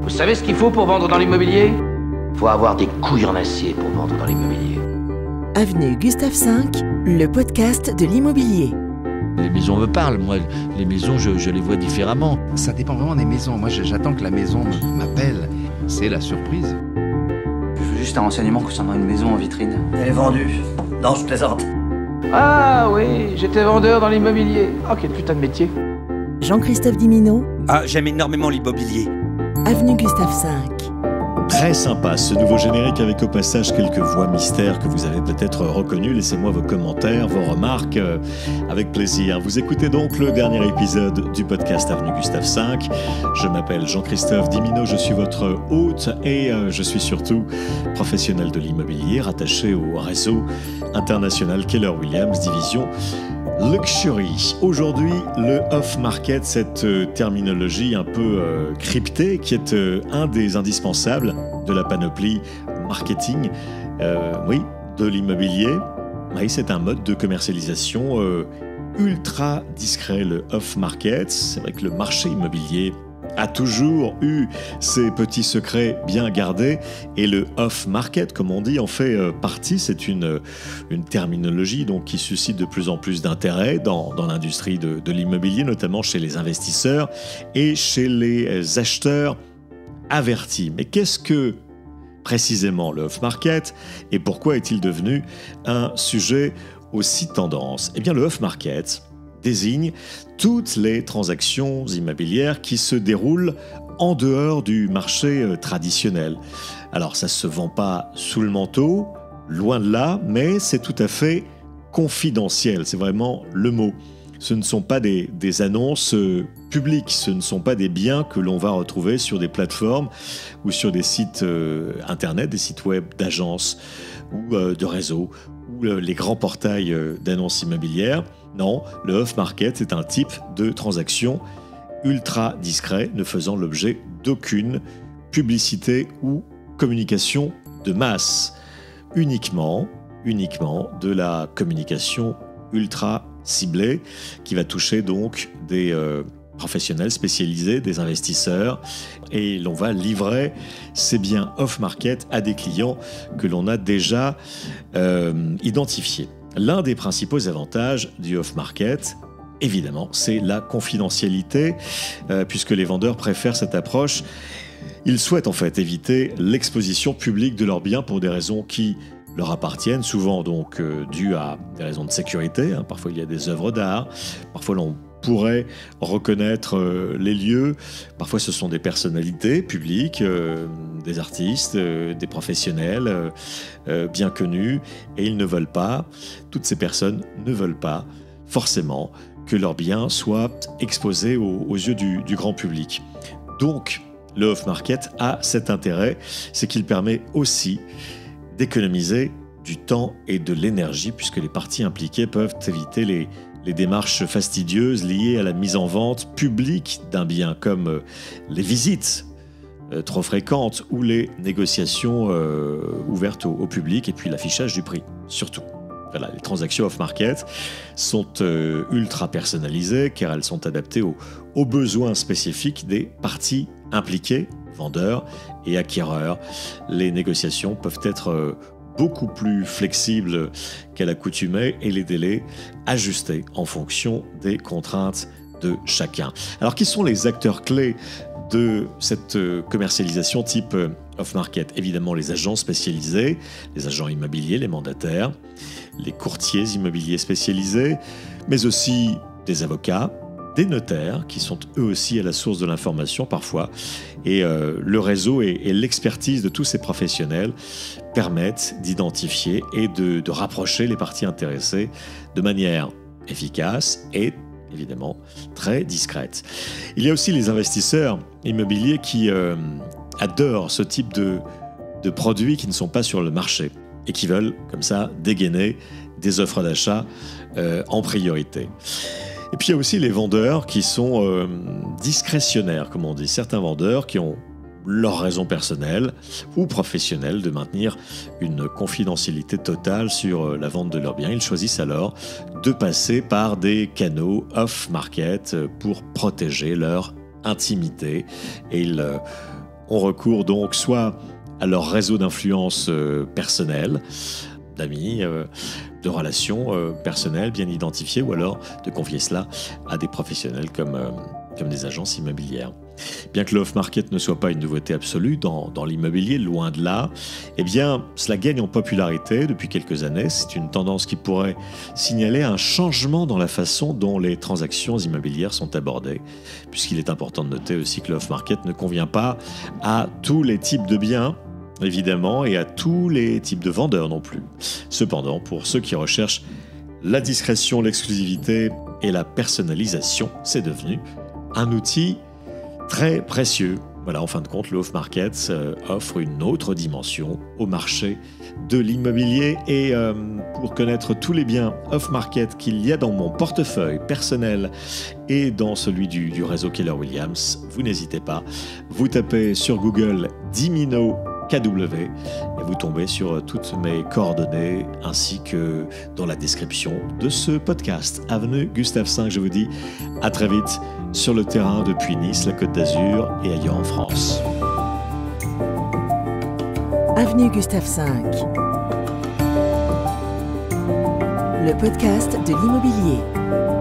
Vous savez ce qu'il faut pour vendre dans l'immobilier? Faut avoir des couilles en acier pour vendre dans l'immobilier. Avenue Gustave V, le podcast de l'immobilier. Les maisons me parlent, moi, les maisons, je les vois différemment. Ça dépend vraiment des maisons. Moi, j'attends que la maison m'appelle. C'est la surprise. Je veux juste un renseignement concernant une maison en vitrine. Elle est vendue. Non, je plaisante. Ah oui, j'étais vendeur dans l'immobilier. Oh, quel putain de métier. Jean-Christophe Dimino, Ah, j'aime énormément l'immobilier. Avenue Gustave V. Très sympa ce nouveau générique avec au passage quelques voix mystères que vous avez peut-être reconnues. Laissez-moi vos commentaires, vos remarques, avec plaisir. Vous écoutez donc le dernier épisode du podcast Avenue Gustave V. Je m'appelle Jean-Christophe Dimino, je suis votre hôte et je suis surtout professionnel de l'immobilier rattaché au réseau international Keller Williams, division Luxury. Aujourd'hui, le off-market, cette terminologie un peu cryptée qui est un des indispensables de la panoplie marketing, de l'immobilier. Oui, c'est un mode de commercialisation ultra discret, le off-market. C'est vrai que le marché immobilier a toujours eu ses petits secrets bien gardés et le off-market, comme on dit, en fait partie. C'est une terminologie donc, qui suscite de plus en plus d'intérêt dans l'industrie de l'immobilier, notamment chez les investisseurs et chez les acheteurs avertis. Mais qu'est-ce que précisément le off-market et pourquoi est-il devenu un sujet aussi tendance? Eh bien, le off-market désigne toutes les transactions immobilières qui se déroulent en dehors du marché traditionnel. Alors ça ne se vend pas sous le manteau, loin de là, mais c'est tout à fait confidentiel, c'est vraiment le mot. Ce ne sont pas des annonces publiques, ce ne sont pas des biens que l'on va retrouver sur des plateformes ou sur des sites internet, des sites web d'agences ou de réseaux ou les grands portails d'annonces immobilières. Non, le off-market est un type de transaction ultra discret, ne faisant l'objet d'aucune publicité ou communication de masse. Uniquement de la communication ultra ciblée qui va toucher donc des professionnels spécialisés, des investisseurs, et l'on va livrer ces biens off-market à des clients que l'on a déjà identifiés. L'un des principaux avantages du off-market, évidemment, c'est la confidentialité, puisque les vendeurs préfèrent cette approche. Ils souhaitent en fait éviter l'exposition publique de leurs biens pour des raisons qui leur appartiennent, souvent donc dues à des raisons de sécurité. Parfois il y a des œuvres d'art, parfois l'on pourrait reconnaître les lieux, parfois ce sont des personnalités publiques, des artistes, des professionnels bien connus, et ils ne veulent pas, toutes ces personnes ne veulent pas forcément que leurs biens soient exposés aux yeux du grand public. Donc le off-market a cet intérêt, c'est qu'il permet aussi d'économiser du temps et de l'énergie, puisque les parties impliquées peuvent éviter les démarches fastidieuses liées à la mise en vente publique d'un bien, comme les visites trop fréquentes ou les négociations ouvertes au public, et puis l'affichage du prix, surtout. Voilà, les transactions off-market sont ultra personnalisées car elles sont adaptées aux besoins spécifiques des parties impliquées, vendeurs et acquéreurs. Les négociations peuvent être beaucoup plus flexibles qu'à l'accoutumée et les délais ajustés en fonction des contraintes de chacun. Alors, qui sont les acteurs clés de cette commercialisation type off-market? Évidemment, les agents spécialisés, les agents immobiliers, les mandataires, les courtiers immobiliers spécialisés, mais aussi des avocats, des notaires qui sont eux aussi à la source de l'information parfois. Et le réseau et l'expertise de tous ces professionnels permettent d'identifier et de rapprocher les parties intéressées de manière efficace et évidemment très discrète. Il y a aussi les investisseurs immobiliers qui adorent ce type de produits qui ne sont pas sur le marché et qui veulent comme ça dégainer des offres d'achat en priorité. Et puis il y a aussi les vendeurs qui sont discrétionnaires, comme on dit. Certains vendeurs qui ont leur raison personnelle ou professionnelle de maintenir une confidentialité totale sur la vente de leurs biens. Ils choisissent alors de passer par des canaux off-market pour protéger leur intimité. Et ils ont recours donc soit à leur réseau d'influence personnel, d'amis, de relations personnelles bien identifiées, ou alors de confier cela à des professionnels comme des agences immobilières. Bien que le off-market ne soit pas une nouveauté absolue dans l'immobilier, loin de là, eh bien, cela gagne en popularité depuis quelques années. C'est une tendance qui pourrait signaler un changement dans la façon dont les transactions immobilières sont abordées, puisqu'il est important de noter aussi que le off-market ne convient pas à tous les types de biens, évidemment, et à tous les types de vendeurs non plus. Cependant, pour ceux qui recherchent la discrétion, l'exclusivité et la personnalisation, c'est devenu un outil très précieux. Voilà, en fin de compte, le off-market offre une autre dimension au marché de l'immobilier. Et pour connaître tous les biens off-market qu'il y a dans mon portefeuille personnel et dans celui du réseau Keller Williams, vous n'hésitez pas. Vous tapez sur Google Dimino KW et vous tombez sur toutes mes coordonnées ainsi que dans la description de ce podcast. Avenue Gustave V, je vous dis à très vite sur le terrain depuis Nice, la Côte d'Azur et ailleurs en France. Avenue Gustave V, le podcast de l'immobilier.